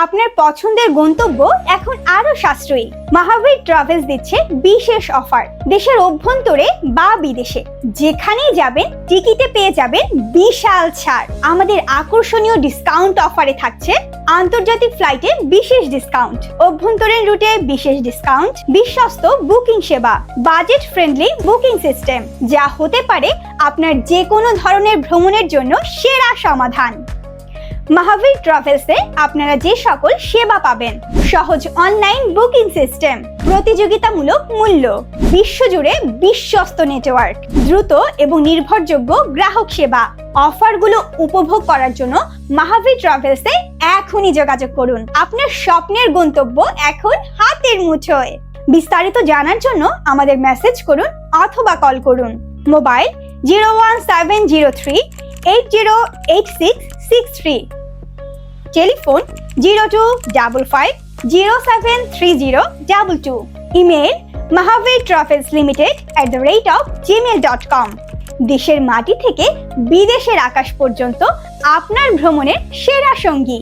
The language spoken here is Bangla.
আপনার পছন্দের গন্তব্য এখন আরো সাশ্রয়ী। মাহাবীর ট্রাভেলস দিচ্ছে বিশেষ অফার। দেশের অভ্যন্তরে বা বিদেশে যেখানেই যাবেন টিকিটে পেয়ে যাবেন বিশাল ছাড়। আমাদের আকর্ষণীয় ডিসকাউন্ট অফারে থাকছে আন্তর্জাতিক ফ্লাইটে বিশেষ ডিসকাউন্ট, অভ্যন্তরীণ রুটে বিশেষ ডিসকাউন্ট, বিশ্বস্ত বুকিং সেবা, বাজেট ফ্রেন্ডলি বুকিং সিস্টেম, যা হতে পারে আপনার যে কোনো ধরনের ভ্রমণের জন্য সেরা সমাধান। মাহাবীর ট্রাভেলসে আপনারা যে সকল সেবা পাবেন: সহজ অনলাইন বুকিং সিস্টেম, প্রতিযোগিতামূলক মূল্য, বিশ্বজুড়ে বিশ্বস্ত নেটওয়ার্ক, দ্রুত এবং নির্ভরযোগ্য গ্রাহক সেবা। অফারগুলো উপভোগ করার জন্য মাহাবীর ট্রাভেলসে এখনই যোগাযোগ করুন। আপনার স্বপ্নের গন্তব্য এখন হাতের মুঠোয়। বিস্তারিত জানার জন্য আমাদের মেসেজ করুন অথবা কল করুন। Mobile 01703808663, telephone 0255073022, email mahavirtravelsLimited@gmail.com। দেশের মাটি থেকে বিদেশের আকাশ পর্যন্ত আপনার ভ্রমণের সেরা সঙ্গী।